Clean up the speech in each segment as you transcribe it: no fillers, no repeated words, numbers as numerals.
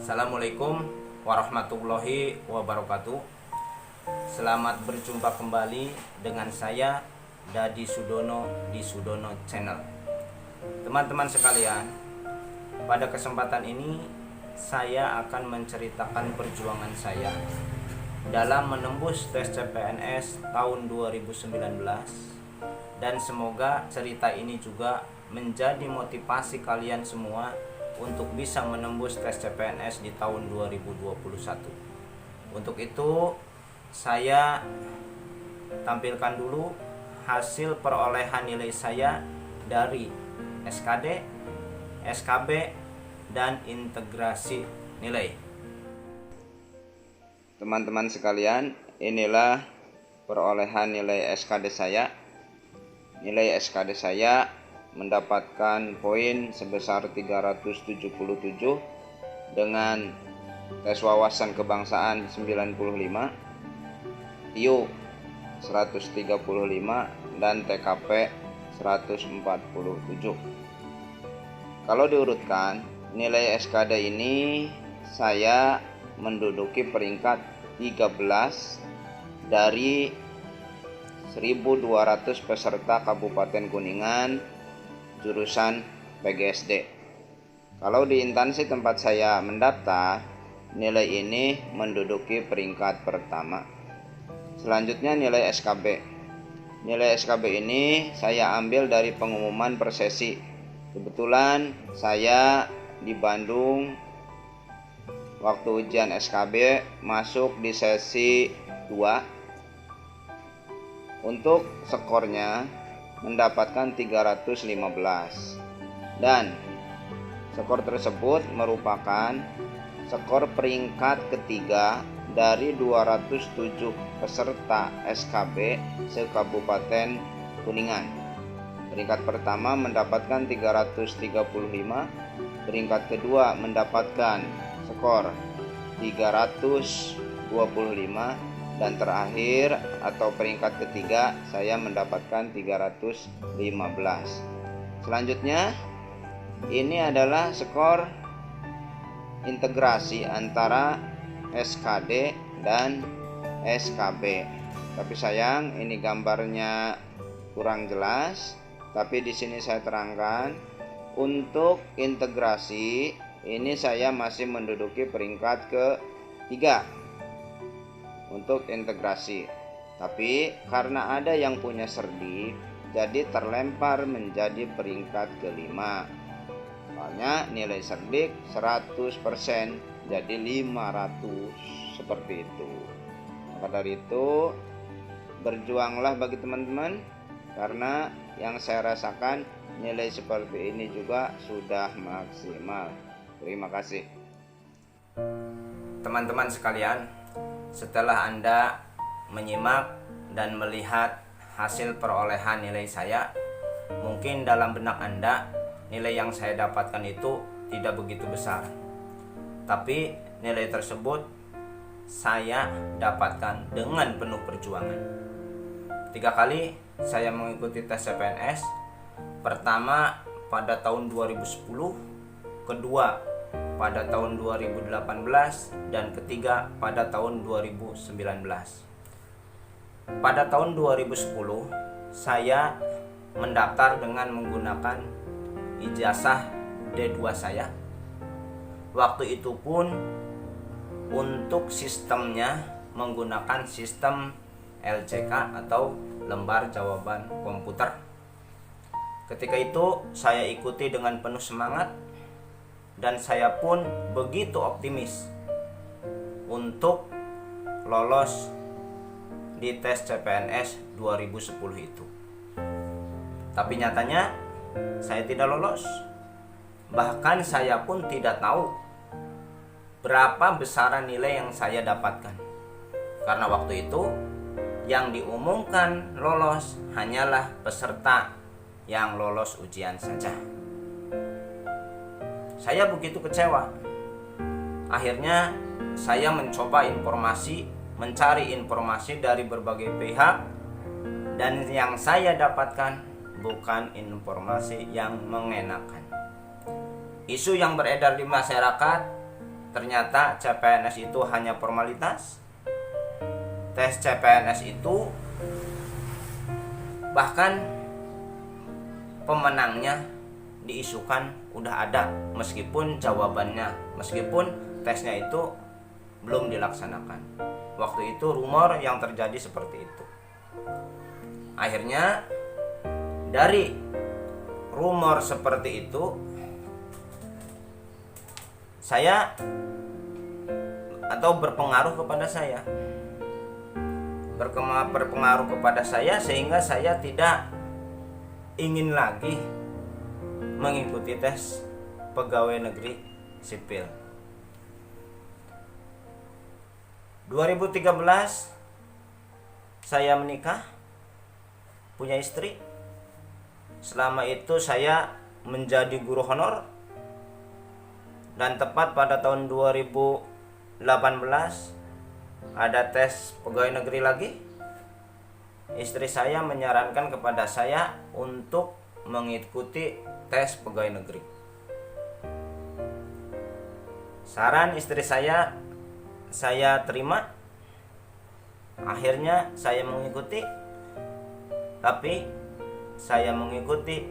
Assalamualaikum warahmatullahi wabarakatuh. Selamat berjumpa kembali dengan saya Dadi Sudono di Sudono Channel. Teman-teman sekalian, pada kesempatan ini saya akan menceritakan perjuangan saya dalam menembus tes CPNS tahun 2019, dan semoga cerita ini juga menjadi motivasi kalian semua untuk bisa menembus tes CPNS di tahun 2021. Untuk itu, saya tampilkan dulu hasil perolehan nilai saya dari SKD, SKB, dan integrasi nilai. Teman-teman sekalian, inilah perolehan nilai SKD saya. Nilai SKD saya mendapatkan poin sebesar 377 dengan tes wawasan kebangsaan 95, TIO 135, dan TKP 147. Kalau diurutkan, nilai SKD ini saya menduduki peringkat 13 dari 1.200 peserta Kabupaten Kuningan jurusan PGSD. Kalau di instansi tempat saya mendaftar, nilai ini menduduki peringkat pertama. Selanjutnya nilai SKB. Nilai SKB ini saya ambil dari pengumuman per sesi. Kebetulan saya di Bandung waktu ujian SKB masuk di sesi 2. Untuk skornya mendapatkan 315, dan skor tersebut merupakan skor peringkat ketiga dari 207 peserta SKB se-Kabupaten Kuningan. Peringkat pertama mendapatkan 335, peringkat kedua mendapatkan skor 325, dan terakhir atau peringkat ketiga saya mendapatkan 315. Selanjutnya, ini adalah skor integrasi antara SKD dan SKB. Tapi sayang, ini gambarnya kurang jelas, tapi di sini saya terangkan. Untuk integrasi ini saya masih menduduki peringkat ketiga untuk integrasi, tapi karena ada yang punya cerdik, jadi terlempar menjadi peringkat kelima. Soalnya nilai cerdik 100%, jadi 500, seperti itu. Maka dari itu, berjuanglah bagi teman-teman, karena yang saya rasakan nilai seperti ini juga sudah maksimal. Terima kasih. Teman-teman sekalian, setelah Anda menyimak dan melihat hasil perolehan nilai saya, mungkin dalam benak Anda nilai yang saya dapatkan itu tidak begitu besar. Tapi nilai tersebut saya dapatkan dengan penuh perjuangan. 3 kali saya mengikuti tes CPNS. Pertama pada tahun 2010, kedua pada tahun 2018, dan ketiga pada tahun 2019. Pada tahun 2010 saya mendaftar dengan menggunakan ijazah D2 saya. Waktu itu pun untuk sistemnya menggunakan sistem LCK atau lembar jawaban komputer. Ketika itu saya ikuti dengan penuh semangat, dan saya pun begitu optimis untuk lolos di tes CPNS 2010 itu. Tapi nyatanya saya tidak lolos. Bahkan saya pun tidak tahu berapa besaran nilai yang saya dapatkan. Karena waktu itu yang diumumkan lolos hanyalah peserta yang lolos ujian saja. Saya begitu kecewa. Akhirnya saya mencoba mencari informasi dari berbagai pihak, dan yang saya dapatkan bukan informasi yang mengenakan. Isu yang beredar di masyarakat ternyata CPNS itu hanya formalitas. Tes CPNS itu bahkan pemenangnya diisukan udah ada, meskipun jawabannya, meskipun tesnya itu belum dilaksanakan. Waktu itu rumor yang terjadi seperti itu. Akhirnya dari rumor seperti itu, saya atau berpengaruh kepada saya, berpengaruh kepada saya sehingga saya tidak ingin lagi mengikuti tes pegawai negeri sipil. 2013 saya menikah, punya istri. Selama itu saya menjadi guru honor, dan tepat pada tahun 2018 ada tes pegawai negeri lagi. Istri saya menyarankan kepada saya untuk mengikuti tes pegawai negeri. Saran istri saya terima. Akhirnya saya mengikuti, tapi saya mengikuti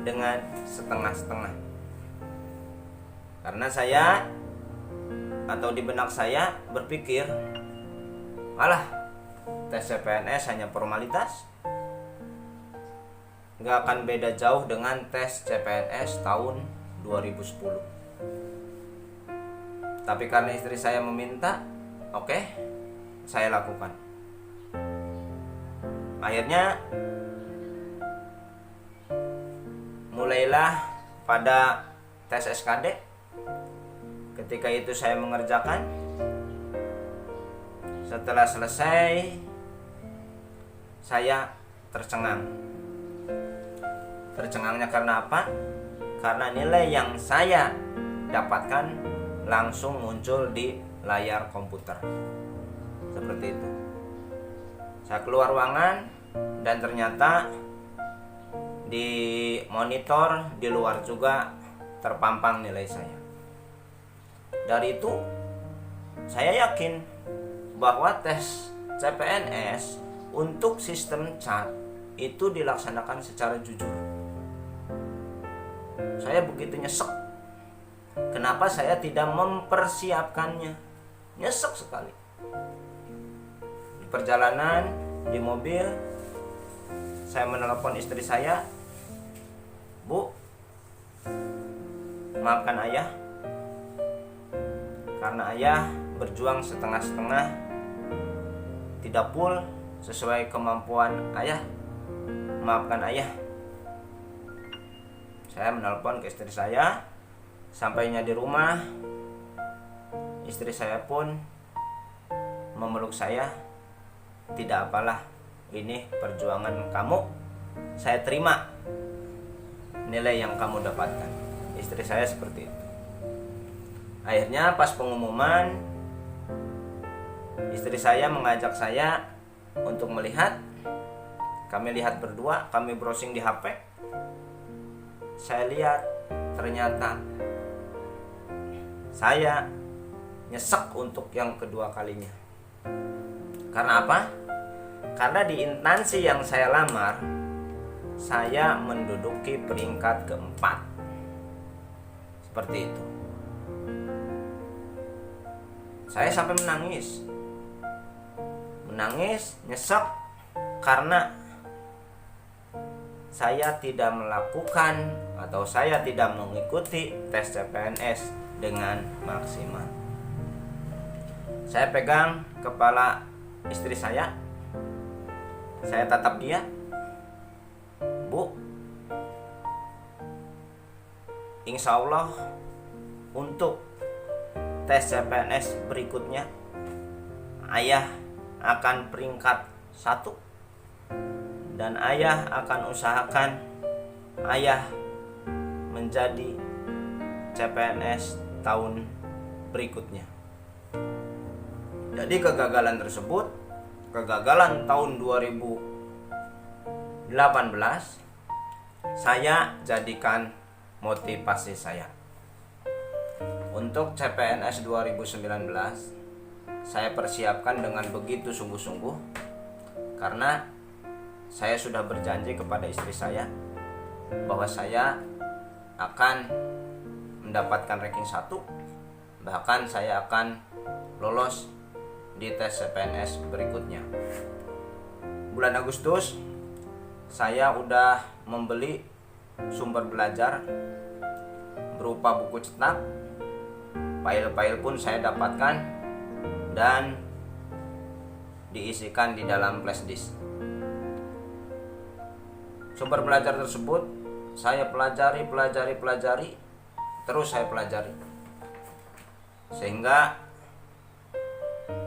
dengan setengah-setengah. Karena saya atau di benak saya berpikir, alah, tes CPNS hanya formalitas, gak akan beda jauh dengan tes CPNS tahun 2010. Tapi karena istri saya meminta, oke, saya lakukan. Akhirnya mulailah pada tes SKD. Ketika itu saya mengerjakan. Setelah selesai, saya tercengang. Tercengangnya karena apa? Karena nilai yang saya dapatkan langsung muncul di layar komputer. Seperti itu. Saya keluar ruangan dan ternyata di monitor di luar juga terpampang nilai saya. Dari itu saya yakin bahwa tes CPNS untuk sistem CAT itu dilaksanakan secara jujur. Saya begitu nyesek. Kenapa saya tidak mempersiapkannya? Nyesek sekali. Di perjalanan, di mobil, saya menelepon istri saya, Bu, maafkan ayah, karena ayah berjuang setengah-setengah, tidak full sesuai kemampuan ayah. Maafkan ayah. Saya menelpon ke istri saya. Sampainya di rumah, istri saya pun memeluk saya. Tidak apalah, ini perjuangan kamu, saya terima nilai yang kamu dapatkan. Istri saya seperti itu. Akhirnya pas pengumuman, istri saya mengajak saya untuk melihat. Kami lihat berdua, kami browsing di HP. Saya lihat ternyata saya nyesek untuk yang kedua kalinya. Karena apa? Karena di instansi yang saya lamar, saya menduduki peringkat keempat. Seperti itu. Saya sampai menangis, nyesek, karena saya tidak melakukan atau saya tidak mengikuti tes CPNS dengan maksimal. Saya pegang kepala istri saya tatap dia, Bu, insya Allah untuk tes CPNS berikutnya ayah akan peringkat 1, dan ayah akan usahakan ayah menjadi CPNS tahun berikutnya. Jadi kegagalan tersebut, kegagalan tahun 2018, saya jadikan motivasi saya untuk Untuk CPNS 2019 saya persiapkan dengan begitu sungguh-sungguh karena saya sudah berjanji kepada istri saya bahwa saya akan mendapatkan ranking 1, bahkan saya akan lolos di tes CPNS berikutnya. Bulan Agustus saya udah membeli sumber belajar berupa buku cetak, file-file pun saya dapatkan dan diisikan di dalam flash disk. Sumber belajar tersebut saya pelajari, terus saya pelajari. Sehingga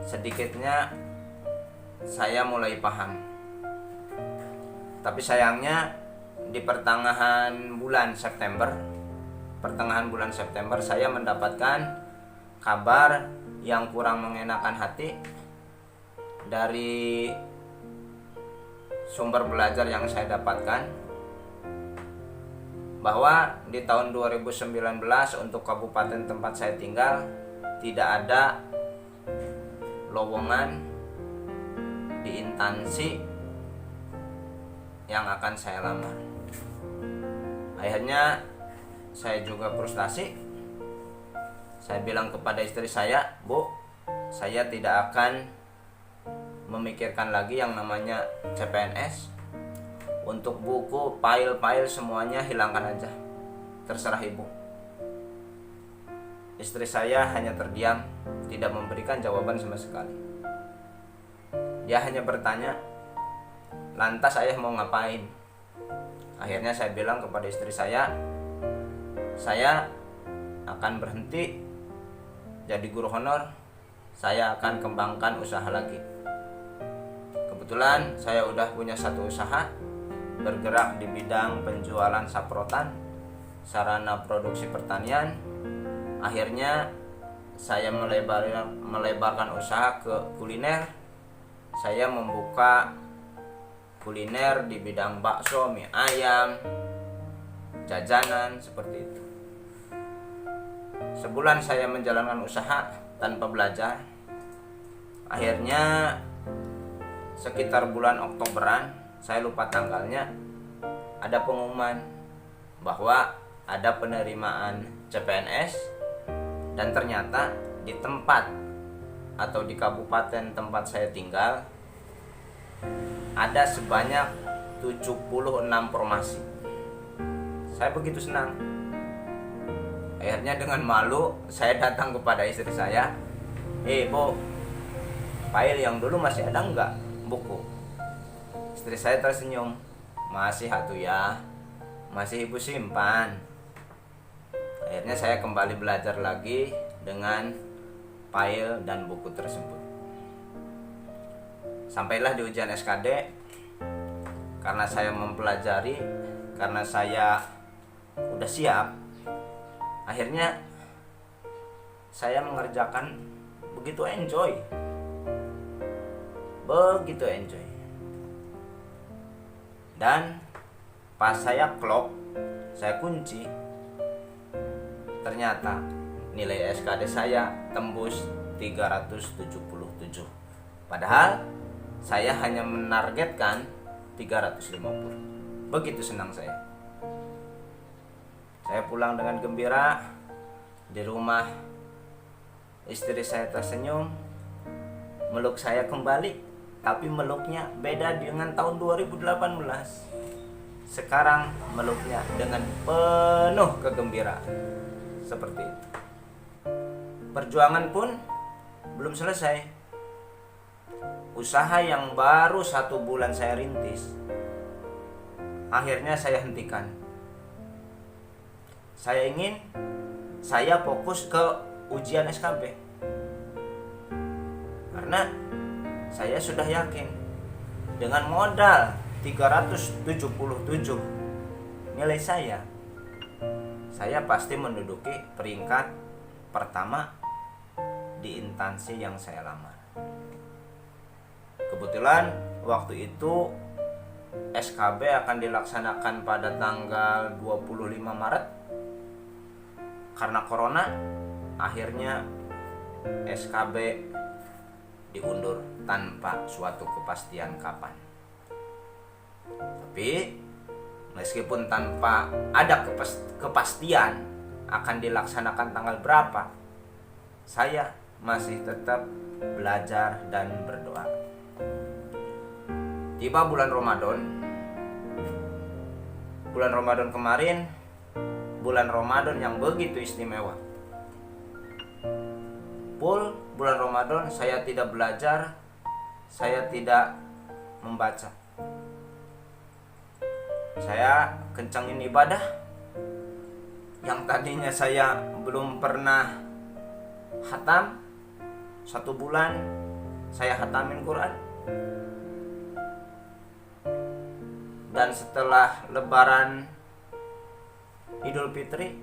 sedikitnya saya mulai paham. Tapi sayangnya di pertengahan bulan September saya mendapatkan kabar yang kurang mengenakan hati dari sumber belajar yang saya dapatkan, bahwa di tahun 2019 untuk kabupaten tempat saya tinggal tidak ada lowongan di instansi yang akan saya lamar. Akhirnya saya juga frustasi. Saya bilang kepada istri saya, "Bu, saya tidak akan memikirkan lagi yang namanya CPNS. Untuk buku, file-file semuanya hilangkan aja. Terserah ibu." Istri saya hanya terdiam, tidak memberikan jawaban sama sekali. Dia hanya bertanya, "Lantas ayah mau ngapain?" Akhirnya saya bilang kepada istri saya akan berhenti jadi guru honor, saya akan kembangkan usaha lagi. Kebetulan saya udah punya satu usaha, bergerak di bidang penjualan saprotan, sarana produksi pertanian. Akhirnya saya melebarkan usaha ke kuliner. Saya membuka kuliner di bidang bakso, mie ayam, jajanan, seperti itu. Sebulan saya menjalankan usaha tanpa belajar. Akhirnya sekitar bulan Oktoberan, saya lupa tanggalnya, ada pengumuman bahwa ada penerimaan CPNS, dan ternyata di tempat atau di kabupaten tempat saya tinggal ada sebanyak 76 formasi. Saya begitu senang. Akhirnya dengan malu saya datang kepada istri saya, "Bu, file yang dulu masih ada enggak buku?" Istri saya tersenyum, "Masih atuh ya, masih ibu simpan." Akhirnya saya kembali belajar lagi dengan file dan buku tersebut. Sampailah di ujian SKD, karena saya mempelajari, karena saya udah siap, akhirnya saya mengerjakan begitu enjoy. Dan pas saya clock, saya kunci, ternyata nilai SKD saya tembus 377. Padahal saya hanya menargetkan 350. Begitu senang saya. Saya pulang dengan gembira. Di rumah istri saya tersenyum, meluk saya kembali, tapi meluknya beda dengan tahun 2018. Sekarang meluknya dengan penuh kegembiraan. Seperti itu. Perjuangan pun belum selesai. Usaha yang baru 1 bulan saya rintis, akhirnya saya hentikan. Saya fokus ke ujian SKB. Karena saya sudah yakin dengan modal 377 nilai saya pasti menduduki peringkat pertama di instansi yang saya lamar. Kebetulan waktu itu SKB akan dilaksanakan pada tanggal 25 Maret. Karena corona, akhirnya SKB diundur tanpa suatu kepastian kapan. Tapi meskipun tanpa ada kepastian akan dilaksanakan tanggal berapa, saya masih tetap belajar dan berdoa. Tiba bulan Ramadan kemarin, bulan Ramadan yang begitu istimewa. Bulan Ramadan saya tidak belajar, saya tidak membaca. Saya kencangin ibadah yang tadinya saya belum pernah khatam. 1 bulan saya khatamin Quran. Dan setelah Lebaran Idul Fitri,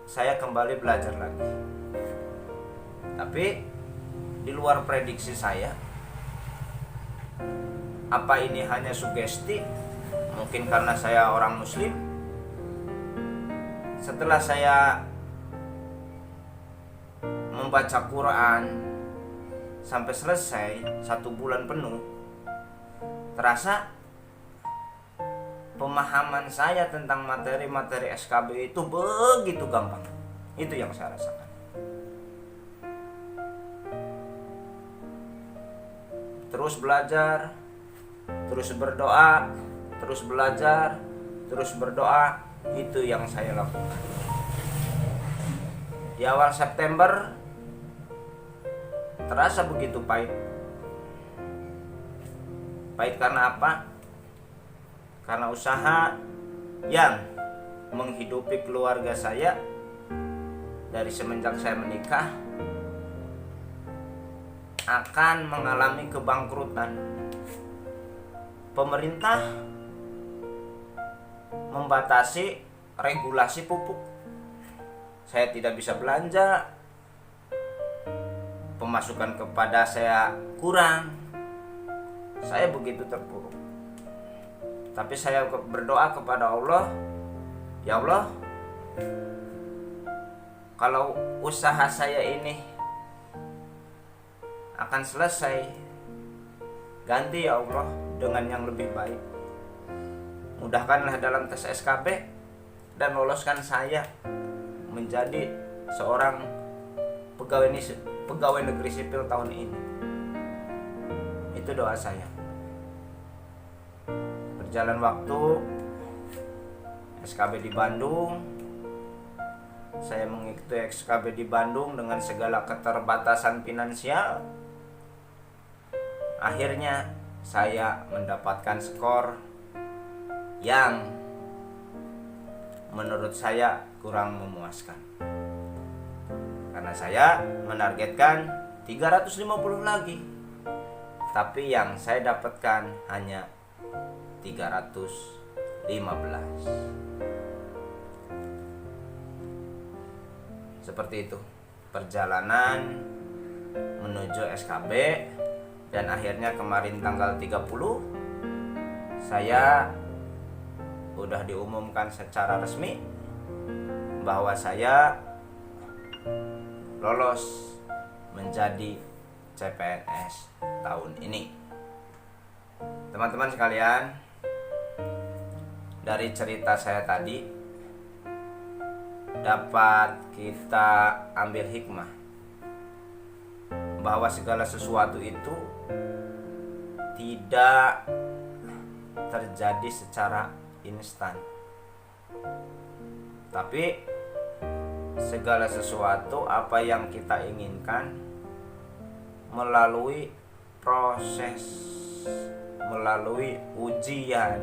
saya kembali belajar lagi. Tapi di luar prediksi saya, apa ini hanya sugesti? Mungkin karena saya orang Muslim. Setelah saya membaca Quran sampai selesai 1 bulan penuh, terasa pemahaman saya tentang materi-materi SKB itu begitu gampang. Itu yang saya rasakan. Terus belajar, terus berdoa, terus belajar, terus berdoa, itu yang saya lakukan. Di awal September terasa begitu pahit. Pahit karena apa? Karena usaha yang menghidupi keluarga saya dari semenjak saya menikah akan mengalami kebangkrutan. Pemerintah membatasi regulasi pupuk. Saya tidak bisa belanja. Pemasukan kepada saya kurang. Saya begitu terpuruk. Tapi saya berdoa kepada Allah, ya Allah, kalau usaha saya ini akan selesai, ganti ya Allah dengan yang lebih baik. Mudahkanlah dalam tes SKB dan loloskan saya menjadi seorang pegawai negeri sipil tahun ini. Itu doa saya. Berjalan waktu, SKB di Bandung, saya mengikuti SKB di Bandung dengan segala keterbatasan finansial. Akhirnya saya mendapatkan skor yang menurut saya kurang memuaskan. Karena saya menargetkan 350 lagi. Tapi yang saya dapatkan hanya 315. Seperti itu perjalanan menuju SKB. Dan akhirnya kemarin tanggal 30 saya udah diumumkan secara resmi bahwa saya lolos menjadi CPNS tahun ini. Teman-teman sekalian, dari cerita saya tadi dapat kita ambil hikmah bahwa segala sesuatu itu tidak terjadi secara instan. Tapi segala sesuatu apa yang kita inginkan melalui proses, melalui ujian,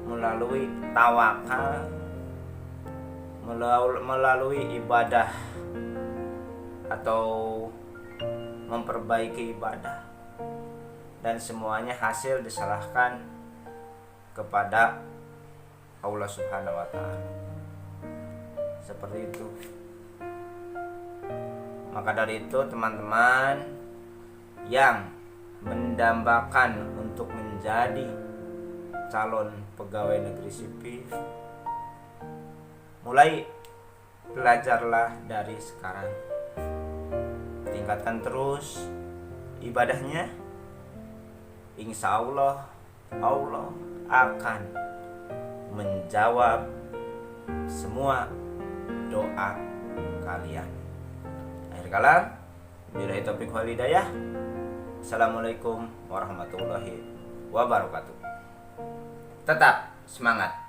melalui tawakal, melalui ibadah atau memperbaiki ibadah, dan semuanya hasil diserahkan kepada Allah Subhanahu wa Ta'ala. Seperti itu. Maka dari itu teman-teman yang mendambakan untuk menjadi calon pegawai negeri sipil, mulai belajarlah dari sekarang. Tingkatkan terus ibadahnya. Insya Allah, Allah akan menjawab semua doa kalian. Akhir kalam, billahi taufiq wal hidayah. Assalamualaikum warahmatullahi wabarakatuh. Tetap semangat.